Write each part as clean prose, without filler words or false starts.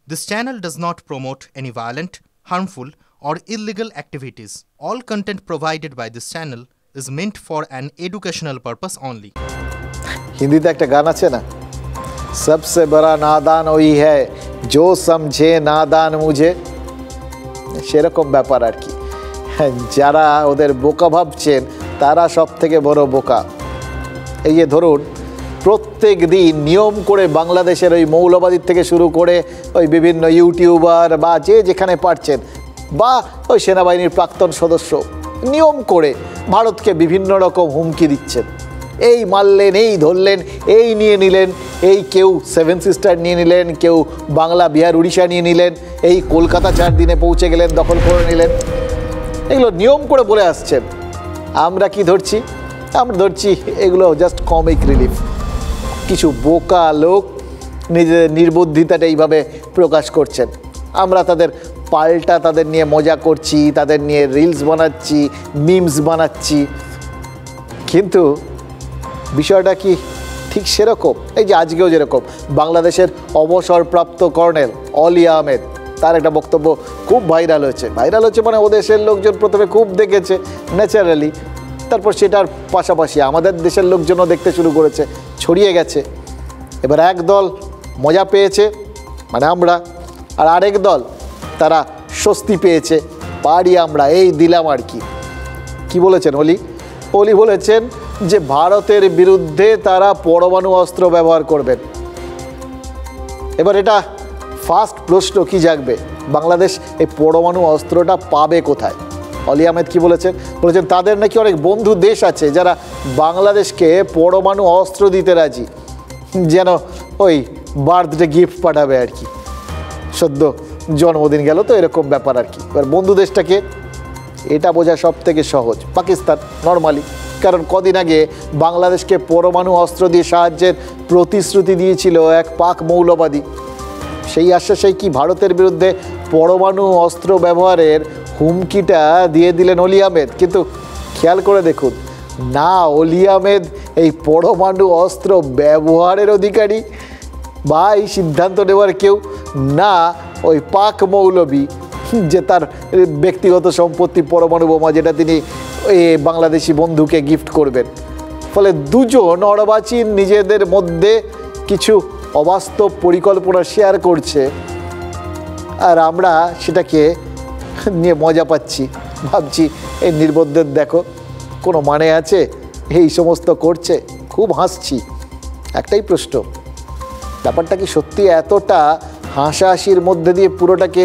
This channel does not promote any violent, harmful, or illegal activities. All content provided by this channel is meant for an educational purpose only. हिंदीতে একটা গান আছে না, सबसे बड़ा नादान वही है जो समझे नादान मुझे, সেরকম ব্যাপার আর কি। যারা ওদের বোকা ভাবছেন তারা সব থেকে বড় বোকা। এই যে ধরুন প্রত্যেক দিন নিয়ম করে বাংলাদেশের ওই মৌলবাদীর থেকে শুরু করে ওই বিভিন্ন ইউটিউবার বা যে যেখানে পারছেন বা ওই সেনাবাহিনীর প্রাক্তন সদস্য নিয়ম করে ভারতকে বিভিন্ন রকম হুমকি দিচ্ছেন। এই মারলেন, এই ধরলেন, এই নিয়ে নিলেন, এই কেউ 7 সিস্টার নিয়ে নিলেন, কেউ বাংলা, বিহার, উড়িষ্যা নিয়ে নিলেন, এই কলকাতা 4 দিনে পৌঁছে গেলেন, দখল করে নিলেন। এগুলো নিয়ম করে বলে আসছেন। আমরা কি ধরছি? আমরা ধরছি এগুলো জাস্ট কমিক রিলিফ। কিছু বোকা লোক নিজেদের নির্বুদ্ধিতাটা এইভাবে প্রকাশ করছেন। আমরা তাদের পাল্টা তাদের নিয়ে মজা করছি, তাদের নিয়ে রিলস বানাচ্ছি, মিমস বানাচ্ছি। কিন্তু বিষয়টা কি ঠিক সেরকম? এই যে আজকেও যেরকম বাংলাদেশের অবসরপ্রাপ্ত কর্নেল অলি আহমেদ, তার একটা বক্তব্য খুব ভাইরাল হয়েছে। ভাইরাল হচ্ছে মানে ও দেশের লোকজন প্রথমে খুব দেখেছে ন্যাচারালি, তারপর সেটার পাশাপাশি আমাদের দেশের লোকজনও দেখতে শুরু করেছে, ছড়িয়ে গেছে। এবার এক দল মজা পেয়েছে মানে আমরা, আর আরেক দল তারা স্বস্তি পেয়েছে, পারি আমরা, এই দিলাম আর কি। কি বলেছেন অলি? অলি বলেছেন যে ভারতের বিরুদ্ধে তারা পরমাণু অস্ত্র ব্যবহার করবেন। এবার এটা ফার্স্ট প্রশ্ন কি জাগবে, বাংলাদেশ এই পরমাণু অস্ত্রটা পাবে কোথায়? অলি আহমেদ কি বলেছেন? বলেছেন তাদের নাকি অনেক বন্ধু দেশ আছে যারা বাংলাদেশকে পরমাণু অস্ত্র দিতে রাজি, যেন ওই বার্থডে গিফট পাঠাবে আর কি, সদ্য জন্মদিন গেল তো এরকম ব্যাপার আর কি। এবার বন্ধু দেশটাকে এটা বোঝা সব থেকে সহজ, পাকিস্তান নর্মালি, কারণ কদিন আগে বাংলাদেশকে পরমাণু অস্ত্র দিয়ে সাহায্যের প্রতিশ্রুতি দিয়েছিল এক পাক মৌলবাদী। সেই আশ্বাসেই কি ভারতের বিরুদ্ধে পরমাণু অস্ত্র ব্যবহারের হুমকিটা দিয়ে দিলেন অলি আহমেদ। কিন্তু খেয়াল করে দেখুন না, অলি আহমেদ এই পরমাণু অস্ত্র ব্যবহারের অধিকারী বা এই সিদ্ধান্ত নেওয়ার কেউ না, ওই পাক মৌলবী যে তার ব্যক্তিগত সম্পত্তি পরমাণু বোমা, যেটা তিনি বাংলাদেশি বন্ধুকে গিফট করবেন। ফলে দুজন অর্বাচীন নিজেদের মধ্যে কিছু অবাস্তব পরিকল্পনা শেয়ার করছে, আর আমরা সেটাকে নিয়ে মজা পাচ্ছি, ভাবছি এই নির্বোধদের দেখো কোনো মানে আছে, এই সমস্ত করছে, খুব হাসছি। একটাই প্রশ্ন, ব্যাপারটা কি সত্যি এতটা হাসাহাসির মধ্যে দিয়ে পুরোটাকে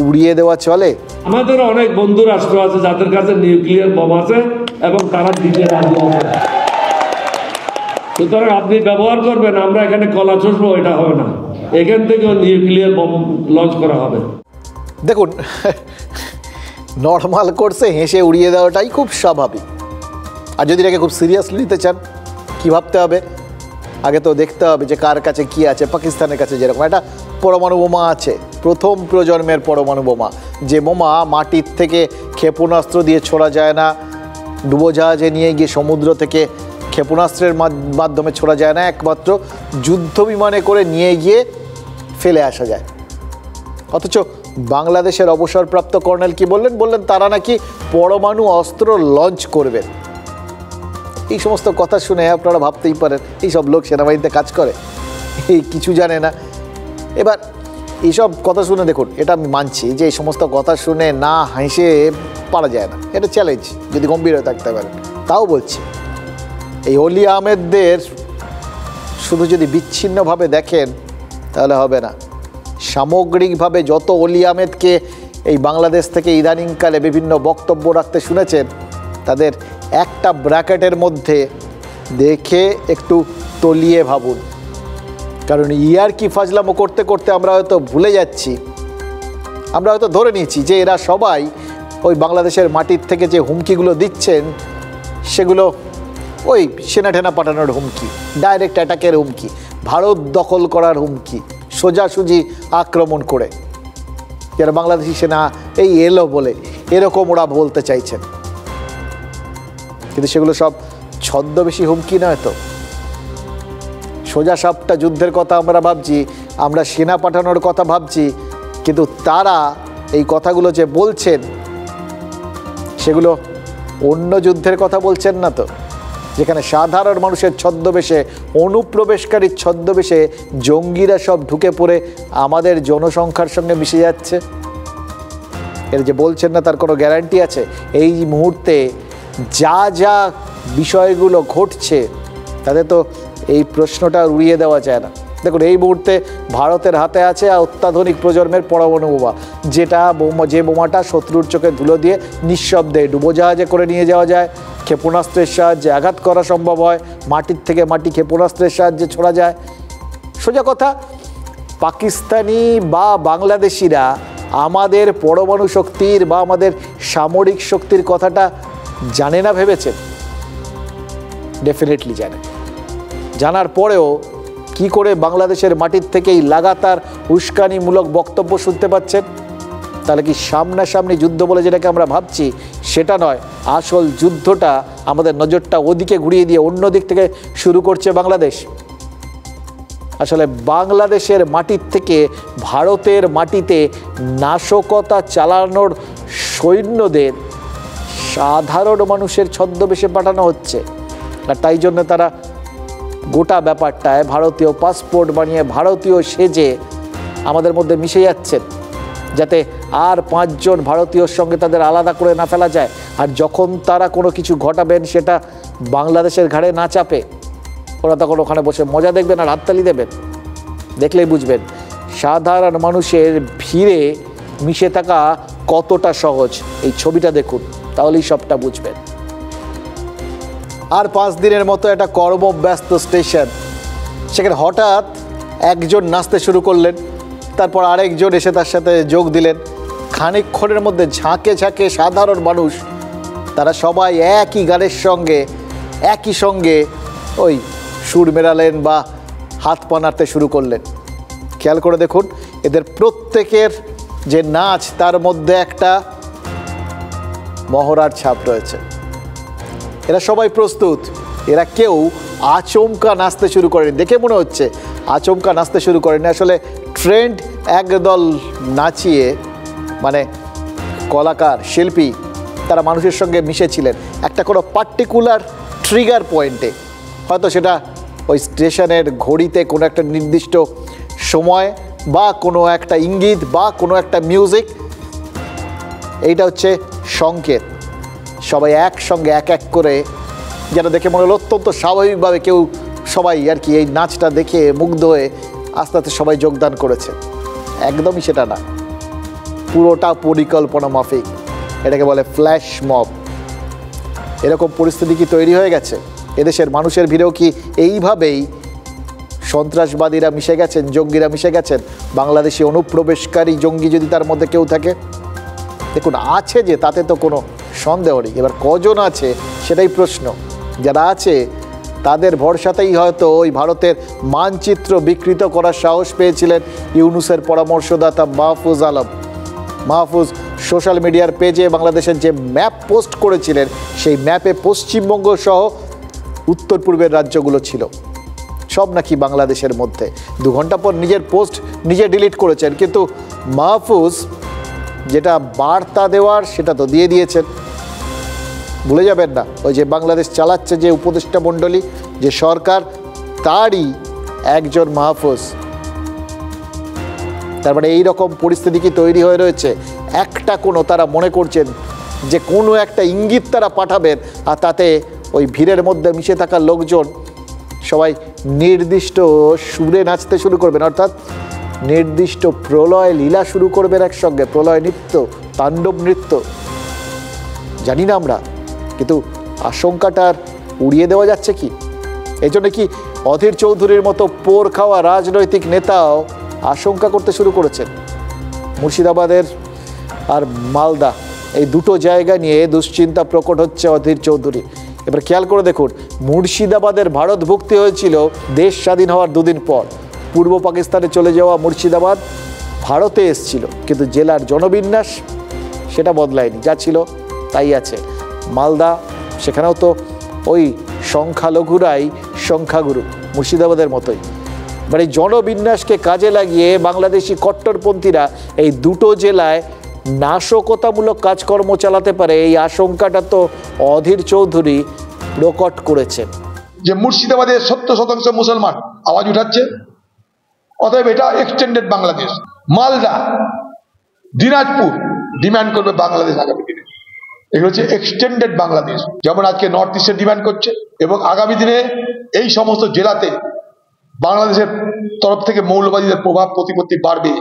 উড়িয়ে দেওয়া চলে? আমাদের অনেক বন্ধু রাষ্ট্র আছে যাদের কাছে নিউক্লিয়ার বম আছে এবং তারা দিতে রাজি আছে। সুতরাং আপনি ব্যবহার করবেন, আমরা এখানে কলা চষবো, এটা হবে না। এখান থেকেও নিউক্লিয়ার বম লঞ্চ করা হবে। দেখুন নর্মাল কোর্সে হেসে উড়িয়ে দেওয়াটাই খুব স্বাভাবিক। আর যদি এটাকে খুব সিরিয়াসলি নিতে চান, কী ভাবতে হবে? আগে তো দেখতে হবে যে কার কাছে কি আছে। পাকিস্তানের কাছে যেরকম একটা পরমাণু বোমা আছে, প্রথম প্রজন্মের পরমাণু বোমা, যে বোমা মাটির থেকে ক্ষেপণাস্ত্র দিয়ে ছোড়া যায় না, ডুবোজাহাজে নিয়ে গিয়ে সমুদ্র থেকে ক্ষেপণাস্ত্রের মাধ্যমে ছোড়া যায় না, একমাত্র যুদ্ধ বিমানে করে নিয়ে গিয়ে ফেলে আসা যায়। অথচ বাংলাদেশের অবসরপ্রাপ্ত কর্নেল কি বললেন? বললেন তারা নাকি পরমাণু অস্ত্র লঞ্চ করবেন। এই সমস্ত কথা শুনে আপনারা ভাবতেই পারেন এইসব লোক সেনাবাহিনীতে কাজ করে, এই কিছু জানে না। এবার এইসব কথা শুনে দেখুন, এটা আমি মানছি যে এই সমস্ত কথা শুনে না হেসে পারা যায় না, এটা চ্যালেঞ্জ যদি গম্ভীর হয়ে থাকতে পারেন। তাও বলছি এই অলি আহমেদদের শুধু যদি বিচ্ছিন্নভাবে দেখেন তাহলে হবে না। সামগ্রিকভাবে যত অলি আহমেদকে এই বাংলাদেশ থেকে ইদানিংকালে বিভিন্ন বক্তব্য রাখতে শুনেছেন, তাদের একটা ব্র্যাকেটের মধ্যে দেখে একটু তলিয়ে ভাবুন। কারণ ইয়ার্কি ফাজলামো করতে করতে আমরা হয়তো ভুলে যাচ্ছি, আমরা হয়তো ধরে নিয়েছি যে এরা সবাই ওই বাংলাদেশের মাটির থেকে যে হুমকিগুলো দিচ্ছেন সেগুলো ওই সেনা ঠেনা পাঠানোর হুমকি, ডাইরেক্ট অ্যাটাকের হুমকি, ভারত দখল করার হুমকি, সোজাসুজি আক্রমণ করে যারা বাংলাদেশি সেনা এই এলো বলে এরকম ওরা বলতে চাইছেন। কিন্তু সেগুলো সব ছদ্মবেশী হুমকি নয় তো। সোজা সাপটা যুদ্ধের কথা আমরা ভাবছি, আমরা সেনা পাঠানোর কথা ভাবছি, কিন্তু তারা এই কথাগুলো যে বলছেন সেগুলো অন্য যুদ্ধের কথা বলছেন না তো, যেখানে সাধারণ মানুষের ছদ্মবেশে, অনুপ্রবেশকারীর ছদ্মবেশে জঙ্গিরা সব ঢুকে পড়ে আমাদের জনসংখ্যার সঙ্গে মিশে যাচ্ছে। এর যে বলছেন না তার কোনো গ্যারান্টি আছে? এই মুহূর্তে যা যা বিষয়গুলো ঘটছে তাতে তো এই প্রশ্নটা উড়িয়ে দেওয়া যায় না। দেখুন, এই মুহূর্তে ভারতের হাতে আছে অত্যাধুনিক প্রজন্মের পরমাণু বোমা, যে বোমাটা শত্রুর চোখে ধুলো দিয়ে নিঃশব্দে ডুবোজাহাজে করে নিয়ে যাওয়া যায়, ক্ষেপণাস্ত্রের সাহায্যে আঘাত করা সম্ভব হয়, মাটির থেকে মাটি ক্ষেপণাস্ত্রের সাহায্যে ছোড়া যায়। সোজা কথা, পাকিস্তানি বা বাংলাদেশিরা আমাদের পরমাণু শক্তির বা আমাদের সামরিক শক্তির কথাটা জানে না ভেবেছেন? ডেফিনেটলি জানে। জানার পরেও কি করে বাংলাদেশের মাটির থেকেই লাগাতার উস্কানিমূলক বক্তব্য শুনতে পাচ্ছেন? তাহলে কি সামনাসামনি যুদ্ধ বলে যেটাকে আমরা ভাবছি সেটা নয়, আসল যুদ্ধটা আমাদের নজরটা ওদিকে ঘুরিয়ে দিয়ে অন্য দিক থেকে শুরু করছে বাংলাদেশ। আসলে বাংলাদেশের মাটির থেকে ভারতের মাটিতে নাশকতা চালানোর সৈন্যদের সাধারণ মানুষের ছদ্মবেশে পাঠানো হচ্ছে, আর তাই জন্য তারা গোটা ব্যাপারটায় ভারতীয় পাসপোর্ট বানিয়ে ভারতীয় সেজে আমাদের মধ্যে মিশে যাচ্ছেন, যাতে আর 5 জন ভারতীয়র সঙ্গে তাদের আলাদা করে না ফেলা যায়, আর যখন তারা কোনো কিছু ঘটাবেন সেটা বাংলাদেশের ঘাড়ে না চাপে। ওরা তখন ওখানে বসে মজা দেখবেন আর হাততালি দেবেন। দেখলেই বুঝবেন সাধারণ মানুষের ভিড়ে মিশে থাকা কতটা সহজ। এই ছবিটা দেখুন, তাহলেই সবটা বুঝবেন। আর 5 দিনের মতো একটা কর্মব্যস্ত স্টেশন, সেখানে হঠাৎ একজন নাচতে শুরু করলেন, তারপর আরেকজন এসে তার সাথে যোগ দিলেন। খানিকক্ষণের মধ্যে ঝাঁকে ঝাঁকে সাধারণ মানুষ, তারা সবাই একই গানের সঙ্গে একই সঙ্গে ওই সুর মেলালেন বা হাত পা নাড়তে শুরু করলেন। খেয়াল করে দেখুন, এদের প্রত্যেকের যে নাচ তার মধ্যে একটা মহড়ার ছাপ রয়েছে। এরা সবাই প্রস্তুত, এরা কেউ আচমকা নাচতে শুরু করেনি। দেখে মনে হচ্ছে আচমকা নাচতে শুরু করেনি, আসলে ট্রেন্ড একদল নাচিয়ে, মানে কলাকার শিল্পী, তারা মানুষের সঙ্গে মিশেছিলেন একটা কোনো পার্টিকুলার ট্রিগার পয়েন্টে। হয়তো সেটা ওই স্টেশনের ঘড়িতে কোনো একটা নির্দিষ্ট সময় বা কোনো একটা ইঙ্গিত বা কোনো একটা মিউজিক, এইটা হচ্ছে সংকেত। সবাই একসঙ্গে এক এক করে, যেটা দেখে মনে হলো অত্যন্ত স্বাভাবিকভাবে কেউ সবাই আর কি এই নাচটা দেখে মুগ্ধ হয়ে আস্তে আস্তে সবাই যোগদান করেছে। একদমই সেটা না, পুরোটা পরিকল্পনা মাফিক। এটাকে বলে ফ্ল্যাশ মব। এরকম পরিস্থিতি কি তৈরি হয়ে গেছে? এদেশের মানুষের ভিড়েও কি এইভাবেই সন্ত্রাসবাদীরা মিশে গেছেন, জঙ্গিরা মিশে গেছেন? বাংলাদেশি অনুপ্রবেশকারী জঙ্গি যদি তার মধ্যে কেউ থাকে, দেখুন আছে যে, তাতে তো কোনো সন্দেহ নেই। এবার কজন আছে সেটাই প্রশ্ন। যারা আছে তাদের ভরসাতেই হয়তো ওই ভারতের মানচিত্র বিকৃত করার সাহস পেয়েছিলেন ইউনূসের পরামর্শদাতা মাহফুজ আলম। মাহফুজ সোশ্যাল মিডিয়ার পেজে বাংলাদেশের যে ম্যাপ পোস্ট করেছিলেন, সেই ম্যাপে পশ্চিমবঙ্গ সহ উত্তর পূর্বের রাজ্যগুলো ছিল, সব নাকি বাংলাদেশের মধ্যে। 2 ঘন্টা পর নিজের পোস্ট নিজে ডিলিট করেছেন, কিন্তু মাহফুজ যেটা বার্তা দেওয়ার সেটা তো দিয়ে দিয়েছেন। ভুলে যাবেন না, ওই যে বাংলাদেশ চালাচ্ছে যে উপদেষ্টা মণ্ডলী, যে সরকার, তারই একজন মাহফুজ। তারপরে এইরকম পরিস্থিতি কি তৈরি হয়ে রয়েছে? একটা কোনো তারা মনে করছেন যে কোনো একটা ইঙ্গিত তারা পাঠাবেন, আর তাতে ওই ভিড়ের মধ্যে মিশে থাকা লোকজন সবাই নির্দিষ্ট সুরে নাচতে শুরু করবেন, অর্থাৎ নির্দিষ্ট প্রলয় লীলা শুরু করবেন একসঙ্গে, প্রলয় নৃত্য, তাণ্ডব নৃত্য। জানি না আমরা, কিন্তু আশঙ্কাটার উড়িয়ে দেওয়া যাচ্ছে কি? এই জন্য কি অধীর চৌধুরীর মতো পোর খাওয়া রাজনৈতিক নেতাও আশঙ্কা করতে শুরু করেছেন? মুর্শিদাবাদের আর মালদা, এই দুটো জায়গা নিয়ে দুশ্চিন্তা প্রকট হচ্ছে অধীর চৌধুরী। এবার খেয়াল করে দেখুন, মুর্শিদাবাদের ভারতভুক্তি হয়েছিল দেশ স্বাধীন হওয়ার 2 দিন পর। পূর্ব পাকিস্তানে চলে যাওয়া মুর্শিদাবাদ ভারতে এসেছিল, কিন্তু জেলার জনবিন্যাস সেটা বদলায়নি, যা ছিল তাই আছে। মালদা, সেখানেও তো ওই সংখ্যালঘুরাই সংখ্যাগুরু, মুর্শিদাবাদের মতোই। মানে জনবিন্যাসকে কাজে লাগিয়ে বাংলাদেশি কট্টরপন্থীরা এই দুটো জেলায় নাশকতামূলক কাজকর্ম চালাতে পারে, এই আশঙ্কাটা তো অধীর চৌধুরী প্রকট করেছেন। যে মুর্শিদাবাদে 70% মুসলমান আওয়াজ উঠাচ্ছে, অতএব এটা এক্সটেন্ডেড বাংলাদেশ। মালদা, দিনাজপুর ডিমান্ড করবে বাংলাদেশ আগামী দিনে। এগুলো হচ্ছে এক্সটেন্ডেড বাংলাদেশ, যেমন আজকে নর্থ ইস্টে ডিমান্ড করছে। এবং আগামী দিনে এই সমস্ত জেলাতে বাংলাদেশের তরফ থেকে মৌলবাদীদের প্রভাব প্রতিপত্তি বাড়বে,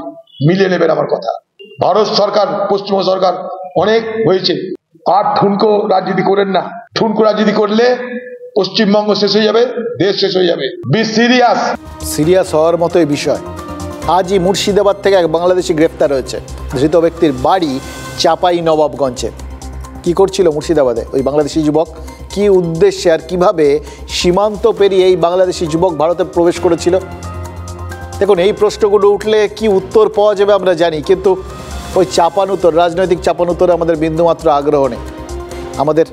মিলিয়ে নেবেন আমার কথা। ভারত সরকার, পশ্চিমবঙ্গ সরকার অনেক হয়েছে, আর ঠুনকো রাজনীতি করেন না। ঠুনকো রাজনীতি করলে পশ্চিমবঙ্গ শেষ হয়ে যাবে, দেশ শেষ হয়ে যাবে। Be serious. সিরিয়াস হওয়ার মতোই বিষয়। আজই মুর্শিদাবাদ থেকে এক বাংলাদেশি গ্রেফতার হয়েছে। ধৃত ব্যক্তির বাড়ি চাপাই নবাবগঞ্জে। কি করছিল মুর্শিদাবাদে ওই বাংলাদেশি যুবক? কি উদ্দেশ্যে আর কিভাবে সীমান্ত পেরিয়ে এই বাংলাদেশি যুবক ভারতে প্রবেশ করেছিল? দেখুন, এই প্রশ্নগুলো উঠলে কি উত্তর পাওয়া যাবে আমরা জানি, কিন্তু ওই চাপানুতর, রাজনৈতিক চাপানুতরে আমাদের বিন্দুমাত্র আগ্রহ নেই, আমাদের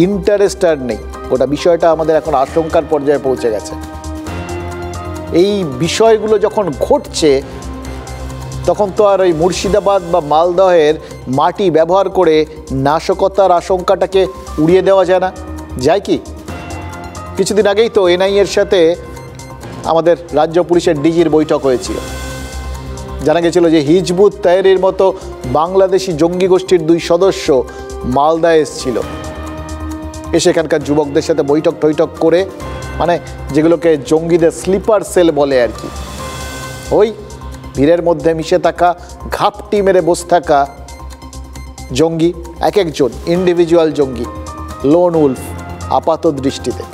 ইন্টারেস্ট আর নেই। ওটা বিষয়টা আমাদের এখন আশঙ্কার পর্যায়ে পৌঁছে গেছে। এই বিষয়গুলো যখন ঘটছে তখন তো আর ওই মুর্শিদাবাদ বা মালদহের মাটি ব্যবহার করে নাশকতার আশঙ্কাটাকে উড়িয়ে দেওয়া যায় না, যায় কি? কিছুদিন আগেই তো এনআইএর সাথে আমাদের রাজ্য পুলিশের ডিজির বৈঠক হয়েছিল। জানা গেছিল যে হিজবুত তাহরির মতো বাংলাদেশি জঙ্গি গোষ্ঠীর 2 সদস্য মালদা এসেছিল, এসে এখানকার যুবকদের সাথে বৈঠক টৈঠক করে, মানে যেগুলোকে জঙ্গিদের স্লিপার সেল বলে আর কি, ওই ভিড়ের মধ্যে মিশে থাকা, ঘাপটি মেরে বসে থাকা জঙ্গি, এক একজন ইন্ডিভিজুয়াল জঙ্গি, লোন উলফ আপাত দৃষ্টিতে।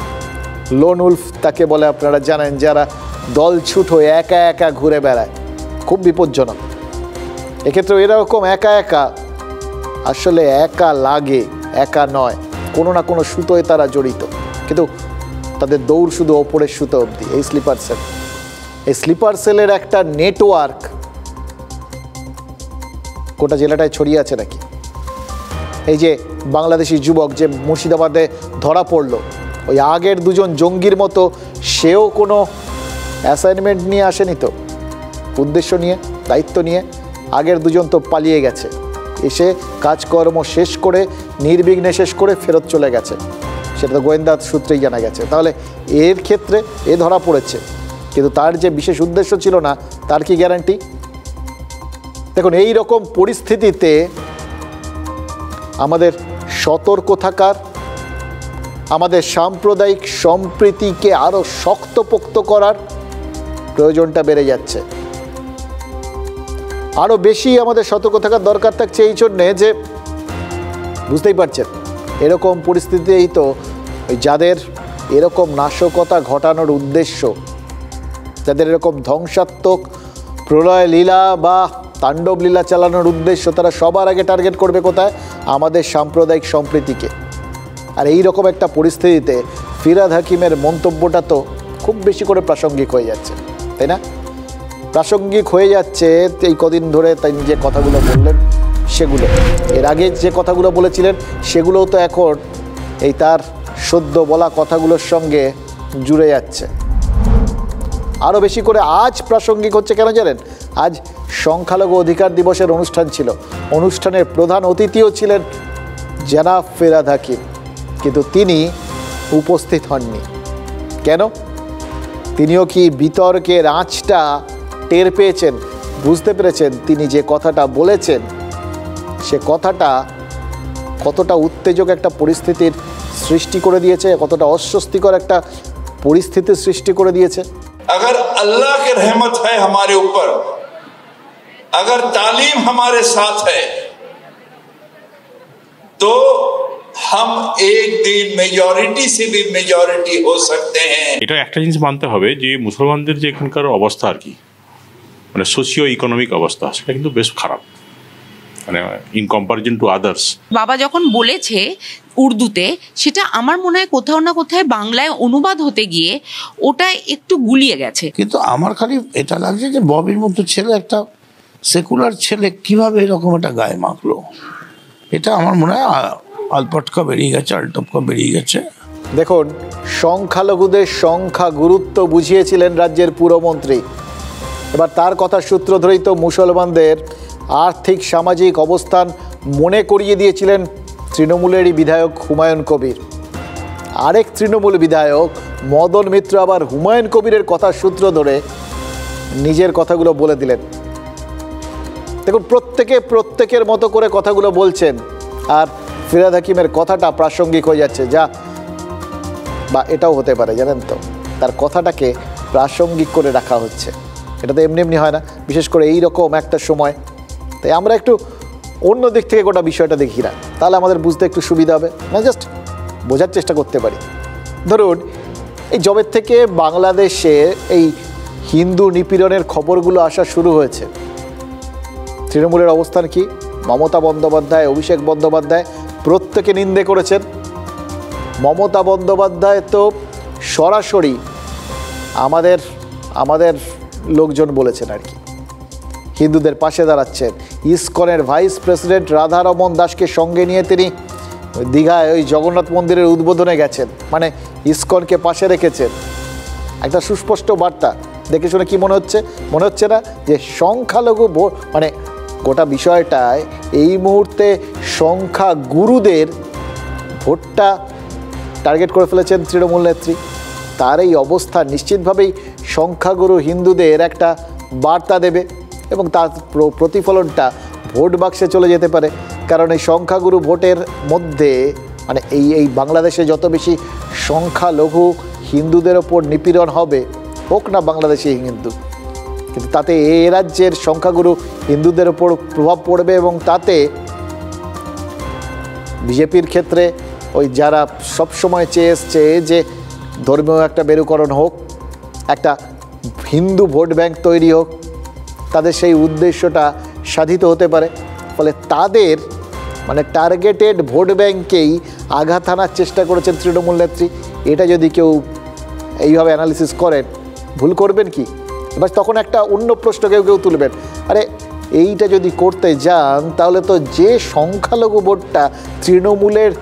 লোন উলফ তাকে বলে, আপনারা জানেন, যারা দলছুট হয়ে একা একা ঘুরে বেড়ায়, খুব বিপজ্জনক। এক্ষেত্রে এরকম একা একা আসলে একা লাগে, একা নয়, কোনো না কোনো সুতোয় তারা জড়িত, কিন্তু তাদের দৌড় শুধু ওপরের সুতো অবধি। এই স্লিপার সেল, এই স্লিপার সেলের একটা নেটওয়ার্ক গোটা জেলাটায় ছড়িয়ে আছে নাকি? এই যে বাংলাদেশি যুবক যে মুর্শিদাবাদে ধরা পড়লো, ওই আগের 2জন জঙ্গির মতো সেও কোনো অ্যাসাইনমেন্ট নিয়ে আসেনি তো, উদ্দেশ্য নিয়ে, দায়িত্ব নিয়ে। আগের 2জন তো পালিয়ে গেছে, এসে কাজকর্ম শেষ করে নির্বিঘ্নে শেষ করে ফেরত চলে গেছে, সেটা তো গোয়েন্দা সূত্রেই জানা গেছে। তাহলে এর ক্ষেত্রে এ ধরা পড়েছে, কিন্তু তার যে বিশেষ উদ্দেশ্য ছিল না, তার কি গ্যারান্টি? দেখুন, এই রকম পরিস্থিতিতে আমাদের সতর্ক থাকার, আমাদের সাম্প্রদায়িক সম্প্রীতিকে আরও শক্তপোক্ত করার প্রয়োজনটা বেড়ে যাচ্ছে। আরও বেশি আমাদের সতর্ক থাকার দরকার থাকছে এই জন্যে যে, বুঝতেই পারছেন, এরকম পরিস্থিতিতেই তো ওই যাদের এরকম নাশকতা ঘটানোর উদ্দেশ্য, যাদের এরকম ধ্বংসাত্মক প্রলয় লীলা বা তাণ্ডব লীলা চালানোর উদ্দেশ্য, তারা সবার আগে টার্গেট করবে কোথায়? আমাদের সাম্প্রদায়িক সম্প্রীতিকে। আর এই রকম একটা পরিস্থিতিতে ফিরহাদ হাকিমের মন্তব্যটা তো খুব বেশি করে প্রাসঙ্গিক হয়ে যাচ্ছে, তাই না? প্রাসঙ্গিক হয়ে যাচ্ছে এই কদিন ধরে তাই যে কথাগুলো বললেন সেগুলো, এর আগে যে কথাগুলো বলেছিলেন সেগুলোও তো এখন এই তার সদ্য বলা কথাগুলোর সঙ্গে জুড়ে যাচ্ছে। আরও বেশি করে আজ প্রাসঙ্গিক হচ্ছে কেন জানেন? আজ সংখ্যালঘু অধিকার দিবসের অনুষ্ঠান ছিল, অনুষ্ঠানের প্রধান অতিথিও ছিলেন জনাব ফিরহাদ হাকিম, কিন্তু তিনি উপস্থিত হননি। কেন? তিনিও কি বিতর্কের আঁচটা টের পেয়েছেন, বুঝতে পেরেছেন তিনি যে কথাটা বলেছেন সে কথাটা কতটা উত্তেজক একটা পরিস্থিতির সৃষ্টি করে দিয়েছে, কতটা অস্বস্তিকর একটা পরিস্থিতির সৃষ্টি করে দিয়েছে। अगर अल्लाह की रहमत है हमारे ऊपर, अगर तालीम हमारे साथ है, तो हम एक दिन मेजॉरिटी से भी मेजॉरिटी हो सकते हैं। এটা একটা জিনিস মানতে হবে যে মুসলমানদের যে এখানকার অবস্থা আর কি, মানে সোশিও ইকোনমিক অবস্থা, সেটা কিন্তু বেশ খারাপ, মানে ইন কম্পারিজন টু আদার্স। বাবা যখন বলেছে উর্দুতে, সেটা আমার মনে হয় কোথাও না কোথায় বাংলায় অনুবাদ হতে গিয়ে ওটা একটু গুলিয়ে গেছে। কিন্তু আমার খালি এটা লাগছে যে ববির মতো ছেলে, একটা সেকুলার ছেলে, কিভাবে এরকম একটা গায়ে মাখলো, এটা আমার মনে হয় আলপটকা বেরিয়ে গেছে, আলটপকা বেরিয়ে গেছে। দেখুন, সংখ্যালঘুদের সংখ্যা গুরুত্ব বুঝিয়েছিলেন রাজ্যের পুরমন্ত্রী। এবার তার কথার সূত্র ধরেই তো মুসলমানদের আর্থিক সামাজিক অবস্থান মনে করিয়ে দিয়েছিলেন তৃণমূলেরই বিধায়ক হুমায়ুন কবির। আরেক তৃণমূল বিধায়ক মদন মিত্র আবার হুমায়ুন কবিরের কথার সূত্র ধরে নিজের কথাগুলো বলে দিলেন। দেখুন, প্রত্যেকের মতো করে কথাগুলো বলছেন, আর ফিরহাদ হাকিমের কথাটা প্রাসঙ্গিক হয়ে যাচ্ছে। বা এটাও হতে পারে, জানেন তো, তার কথাটাকে প্রাসঙ্গিক করে রাখা হচ্ছে। এটা তো এমনি এমনি হয় না, বিশেষ করে এই রকম একটা সময়। তাই আমরা একটু অন্য দিক থেকে গোটা বিষয়টা দেখি না, তাহলে আমাদের বুঝতে একটু সুবিধা হবে, না জাস্ট বোঝার চেষ্টা করতে পারি। ধরুন, এই জবের থেকে বাংলাদেশে এই হিন্দু নিপীড়নের খবরগুলো আসা শুরু হয়েছে, তৃণমূলের অবস্থান কি? মমতা বন্দ্যোপাধ্যায়, অভিষেক বন্দ্যোপাধ্যায় প্রত্যেকে নিন্দে করেছেন। মমতা বন্দ্যোপাধ্যায় তো সরাসরি আমাদের লোকজন বলেছেন আর কি, হিন্দুদের পাশে দাঁড়াচ্ছেন। ইসকনের ভাইস প্রেসিডেন্ট রাধারমন দাসকে সঙ্গে নিয়ে তিনি দীঘায় ওই জগন্নাথ মন্দিরের উদ্বোধনে গেছেন, মানে ইসকনকে পাশে রেখেছেন। একটা সুস্পষ্ট বার্তা। দেখে শুনে কি মনে হচ্ছে না যে সংখ্যালঘু মানে গোটা বিষয়টায় এই মুহূর্তে সংখ্যা গুরুদের ভোটটা টার্গেট করে ফেলেছেন তৃণমূল নেত্রী। তার এই অবস্থা নিশ্চিতভাবেই সংখ্যাগুরু হিন্দুদের একটা বার্তা দেবে এবং তার প্রতিফলনটা ভোট বাক্সে চলে যেতে পারে। কারণ এই সংখ্যাগুরু ভোটের মধ্যে মানে এই বাংলাদেশে যত বেশি সংখ্যালঘু হিন্দুদের ওপর নিপীড়ন হবে, হোক না বাংলাদেশি হিন্দু, কিন্তু তাতে এ রাজ্যের সংখ্যাগুরু হিন্দুদের ওপর প্রভাব পড়বে এবং তাতে বিজেপির ক্ষেত্রে ওই যারা সবসময় চেয়ে এসছে যে ধর্মীয় একটা মেরুকরণ হোক, একটা হিন্দু ভোট ব্যাংক তৈরি হোক, তাদের সেই উদ্দেশ্যটা সাধিত হতে পারে। ফলে তাদের মানে টার্গেটেড ভোট ব্যাংকেই আঘাত হানার চেষ্টা করেছেন তৃণমূল নেত্রী। এটা যদি কেউ এইভাবে অ্যানালিসিস করেন, ভুল করবেন কি? এবার তখন একটা অন্য প্রশ্ন কেউ তুলবেন, আরে এইটা যদি করতে যান তাহলে তো যে সংখ্যালঘু ভোটটা তৃণমূলের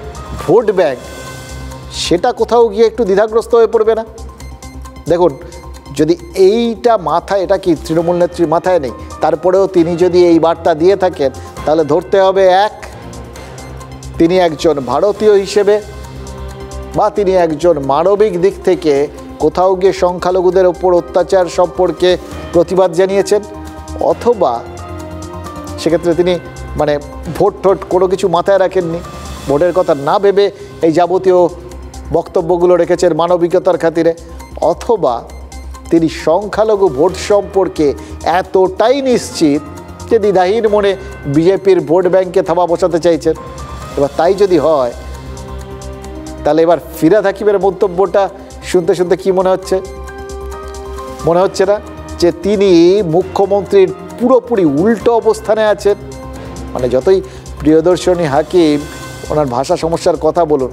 ভোট ব্যাংক, সেটা কোথাও গিয়ে একটু দ্বিধাগ্রস্ত হয়ে পড়বে না? দেখুন, যদি এইটা মাথায়, এটা কি তৃণমূল নেত্রীর মাথায় নেই, তারপরেও তিনি যদি এই বার্তা দিয়ে থাকেন, তাহলে ধরতে হবে এক, তিনি একজন ভারতীয় হিসেবে বা তিনি একজন মানবিক দিক থেকে কোথাও গিয়ে সংখ্যালঘুদের ওপর অত্যাচার সম্পর্কে প্রতিবাদ জানিয়েছেন, অথবা সেক্ষেত্রে তিনি মানে ভোট কোনো কিছু মাথায় রাখেননি, ভোটের কথা না ভেবে এই যাবতীয় বক্তব্যগুলো রেখেছেন মানবিকতার খাতিরে, অথবা তিনি সংখ্যালঘু ভোট সম্পর্কে এতটাই নিশ্চিত যে দ্বিধাহীন মনে বিজেপির ভোট ব্যাংকে থাবা বসাতে চাইছেন। এবার তাই যদি হয়, তাহলে এবার ফিরহাদ হাকিমের মন্তব্যটা শুনতে কি মনে হচ্ছে না যে তিনি মুখ্যমন্ত্রীর পুরোপুরি উল্টো অবস্থানে আছেন। মানে যতই প্রিয়দর্শনী হাকিম ওনার ভাষা সমস্যার কথা বলুন,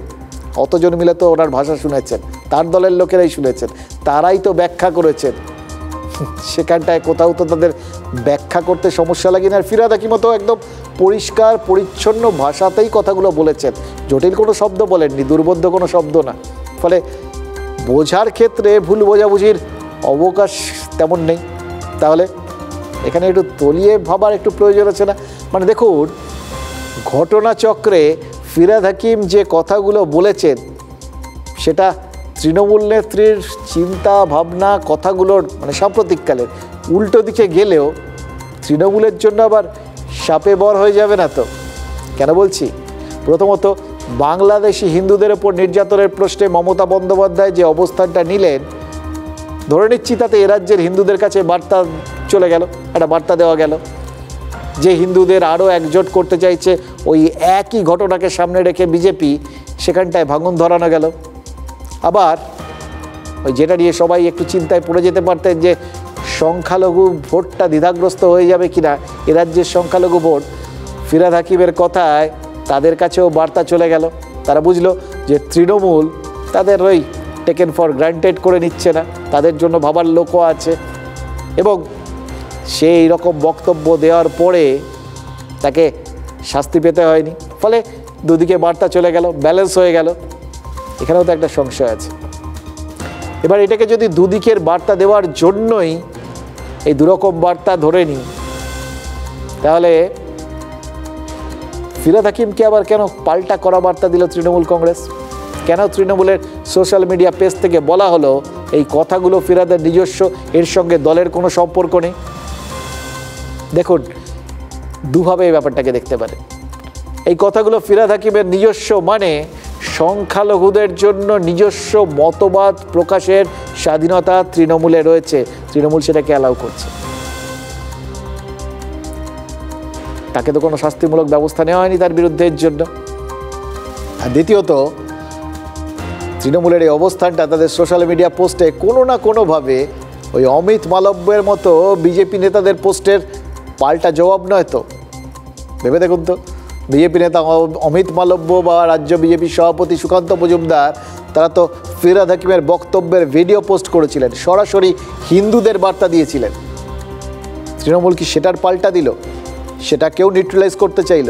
অতজন মিলে তো ওনার ভাষা শুনেছেন, তার দলের লোকেরাই শুনেছেন, তারাই তো ব্যাখ্যা করেছেন, সেখানটায় কোথাও তো তাদের ব্যাখ্যা করতে সমস্যা লাগে না। আর ফিরহাদ হাকিমও তো একদম পরিষ্কার পরিচ্ছন্ন ভাষাতেই কথাগুলো বলেছেন, জটিল কোনো শব্দ বলেননি, দুর্বোধ্য কোনো শব্দ না। ফলে বোঝার ক্ষেত্রে ভুল বোঝাবুঝির অবকাশ তেমন নেই। তাহলে এখানে একটু তলিয়ে ভাবার একটু প্রয়োজন আছে না? মানে দেখুন, ঘটনাচক্রে ফিরহাদ হাকিম যে কথাগুলো বলেছেন, সেটা তৃণমূল নেত্রীর চিন্তা ভাবনা কথাগুলোর মানে সাম্প্রতিককালের উল্টো দিকে গেলেও তৃণমূলের জন্য আবার শাপে বর হয়ে যাবে না তো? কেন বলছি? প্রথমত, বাংলাদেশি হিন্দুদের ওপর নির্যাতনের প্রশ্নে মমতা বন্দ্যোপাধ্যায় যে অবস্থানটা নিলেন, ধরে নিচ্ছি তাতে এ রাজ্যের হিন্দুদের কাছে বার্তা চলে গেল, একটা বার্তা দেওয়া গেল যে হিন্দুদের আরও একজোট করতে চাইছে। ওই একই ঘটনাকে সামনে রেখে বিজেপি সেখানটায় ভাঙন ধরানো গেল। আবার ওই যেটা নিয়ে সবাই একটু চিন্তায় পড়ে যেতে পারতেন যে সংখ্যালঘু ভোটটা দ্বিধাগ্রস্ত হয়ে যাবে কিনা, এ রাজ্যের সংখ্যালঘু ভোট, ফিরহাদ হাকিমের কথায় তাদের কাছেও বার্তা চলে গেল। তারা বুঝলো যে তৃণমূল তাদের ওই টেকেন ফর গ্রান্টেড করে নিচ্ছে না, তাদের জন্য ভাবার লোকও আছে। এবং সেই রকম বক্তব্য দেওয়ার পরে তাকে শাস্তি পেতে হয়নি। ফলে দুদিকে বার্তা চলে গেল, ব্যালেন্স হয়ে গেল। এখানেও তো একটা সংশয় আছে। এবার এটাকে যদি দুদিকের বার্তা দেওয়ার জন্যই এই দুরকম বার্তা ধরে নিই, তাহলে ফিরহাদ হাকিমকে আবার কেন পাল্টা করা বার্তা দিল তৃণমূল কংগ্রেস? কেন তৃণমূলের সোশ্যাল মিডিয়া পেজ থেকে বলা হলো এই কথাগুলো ফিরহাদের নিজস্ব, এর সঙ্গে দলের কোনো সম্পর্ক নেই? দেখুন, দুভাবে এই ব্যাপারটাকে দেখতে পারে। এই কথাগুলো ফিরহাদ হাকিমের নিজস্ব, মানে সংখ্যালঘুদের জন্য নিজস্ব মতবাদ প্রকাশের স্বাধীনতা তৃণমূলে রয়েছে, তৃণমূল সেটাকে অ্যালাউ করছে। তাকে তো কোনো শাস্তিমূলক ব্যবস্থা নেওয়া হয়নি তার বিরুদ্ধে এর জন্য। আর দ্বিতীয়ত, তৃণমূলের এই অবস্থানটা তাদের সোশ্যাল মিডিয়া পোস্টে কোনো না কোনোভাবে ওই অমিত মালব্যের মতো বিজেপি নেতাদের পোস্টের পাল্টা জবাব নয় তো? ভেবে দেখুন তো, বিজেপি নেতা অমিত মালব্য বা রাজ্য বিজেপি সভাপতি সুকান্ত মজুমদার, তারা তো ফিরহাদ হাকিমের বক্তব্যের ভিডিও পোস্ট করেছিলেন, সরাসরি হিন্দুদের বার্তা দিয়েছিলেন। তৃণমূল কি সেটার পাল্টা দিল? সেটাকেও নিউট্রালাইজ করতে চাইল,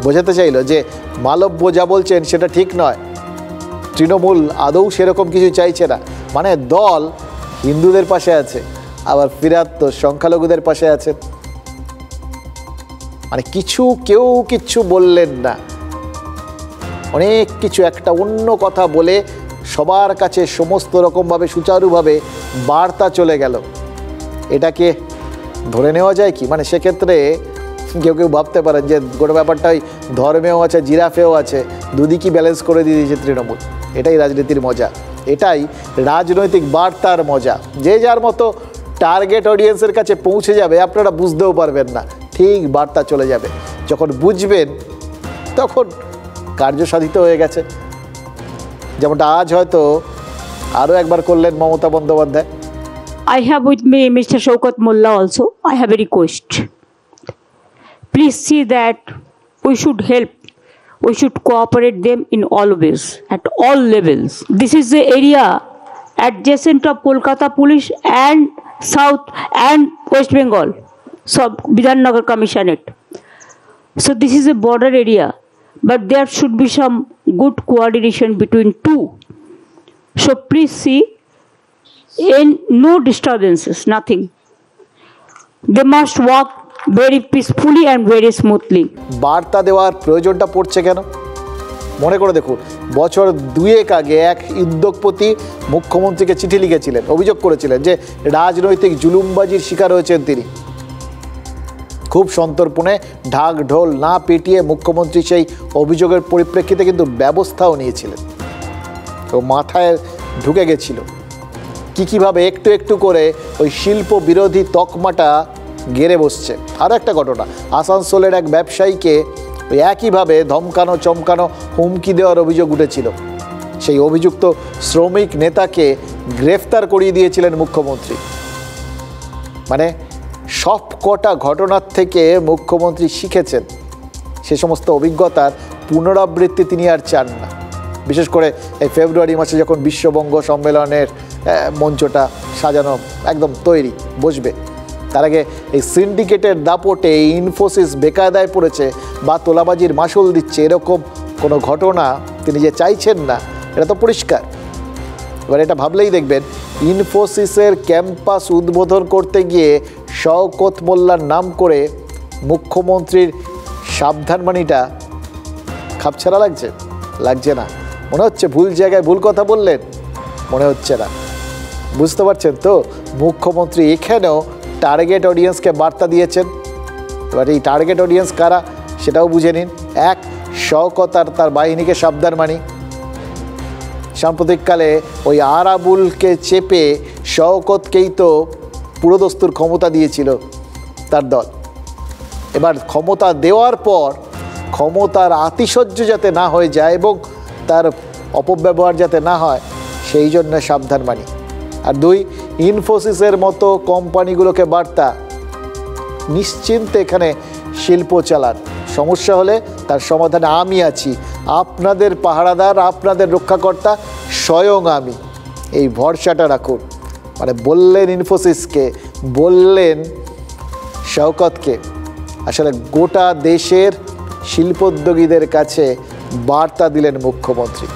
বোঝাতে চাইল যে মালব্য যা বলছেন সেটা ঠিক নয়, তৃণমূল আদৌ সেরকম কিছু চাইছে না। মানে দল হিন্দুদের পাশে আছে, আবার ফিরহাদ তো সংখ্যালঘুদের পাশে আছেন। মানে কেউ কিচ্ছু বললেন না, অনেক কিছু একটা অন্য কথা বলে সবার কাছে সমস্ত রকমভাবে সুচারুভাবে বার্তা চলে গেল। এটাকে ধরে নেওয়া যায় কি? মানে সেক্ষেত্রে কেউ ভাবতে পারেন যে গোটা ব্যাপারটাই ধর্মেও আছে, জিরাফেও আছে, দুদিকই ব্যালেন্স করে দিয়ে দিয়েছে তৃণমূল। এটাই রাজনীতির মজা, এটাই রাজনৈতিক বার্তার মজা। যে যার মতো টার্গেট অডিয়েন্সের কাছে পৌঁছে যাবে, আপনারা বুঝতেও পারবেন না, ঠিক বার্তা চলে যাবে। যখন বুঝবেন তখন কার্য সাধিত হয়ে গেছে। যেমনটা আজ হয়তো আরও একবার করলেন Mamata Bandyopadhyay. I have with me Mr. Shaukat Mullah also. I have a request. Please see that we should help, we should cooperate them in all ways, at all levels. This is the area adjacent of Kolkata Police and South and West Bengal, so Bidhannagar Commissionerate. So this is a border area, but there should be some good coordination between two. So please see, in no disturbances, nothing. They must work very peacefully and very smoothly. বার্তা দেওয়ার প্রয়োজনটা পড়ছে কেন? মনে করে দেখুন, বছর দুয়েক আগে এক উদ্যোগপতি মুখ্যমন্ত্রীকে চিঠি লিখেছিলেন, অভিযোগ করেছিলেন যে রাজনৈতিক জুলুমবাজির শিকার হয়েছেন তিনি। খুব সন্তর্পণে ঢাক ঢোল না পিটিয়ে মুখ্যমন্ত্রী সেই অভিযোগের পরিপ্রেক্ষিতে কিন্তু ব্যবস্থাও নিয়েছিলেন। ও মাথায় ঢুকে গেছিল কীভাবে একটু একটু করে ওই শিল্প বিরোধী তকমাটা গেড়ে বসছে। আরও একটা ঘটনা, আসানসোলের এক ব্যবসায়ীকে ওই একইভাবে ধমকানো চমকানো হুমকি দেওয়ার অভিযোগ উঠেছিল। সেই অভিযুক্ত শ্রমিক নেতাকে গ্রেফতার করিয়ে দিয়েছিলেন মুখ্যমন্ত্রী। মানে সব কটা ঘটনার থেকে মুখ্যমন্ত্রী শিখেছেন, সে সমস্ত অভিজ্ঞতার পুনরাবৃত্তি তিনি আর চান না। বিশেষ করে এই ফেব্রুয়ারি মাসে যখন বিশ্ববঙ্গ সম্মেলনের মঞ্চটা সাজানো একদম তৈরি, বসবে, তার আগে এই সিন্ডিকেটের দাপটে ইনফোসিস বেকায়দায় পড়েছে বা তোলাবাজির মাসুল দিচ্ছে, এরকম কোনো ঘটনা তিনি যে চাইছেন না, এটা তো পরিষ্কার। এবার এটা ভাবলেই দেখবেন, ইনফোসিসের ক্যাম্পাস উদ্বোধন করতে গিয়ে শওকত মোল্লার নাম করে মুখ্যমন্ত্রীর সাবধানবাণীটা খাপছাড়া লাগছে? লাগছে না। মনে হচ্ছে ভুল জায়গায় ভুল কথা বললেন? মনে হচ্ছে না। বুঝতে পারছেন তো, মুখ্যমন্ত্রী এখানেও টার্গেট অডিয়েন্সকে বার্তা দিয়েছেন। এবার এই টার্গেট অডিয়েন্স কারা সেটাও বুঝে নিন। এক, শওকত আর তার বাহিনীকে সাবধানবাণী। সাম্প্রতিককালে ওই আরাবুলকে চেপে শওকতকেই তো পুরোদস্তুর ক্ষমতা দিয়েছিল তার দল। এবার ক্ষমতা দেওয়ার পর ক্ষমতার আতিশয্য যাতে না হয়ে যায় এবং তার অপব্যবহার যাতে না হয়, সেই জন্য সাবধানবাণী। আর দুই, ইনফোসিসের মতো কোম্পানিগুলোকে বার্তা, নিশ্চিন্তে এখানে শিল্প চালান, সমস্যা হলে তার সমাধানে আমি আছি, আপনাদের পাহারাদার, আপনাদের রক্ষাকর্তা স্বয়ং আমি, এই ভরসাটা রাখুন। মানে বললেন ইনফোসিসকে, বললেন শওকতকে, আসলে গোটা দেশের শিল্পোদ্যোগীদের কাছে বার্তা দিলেন মুখ্যমন্ত্রী।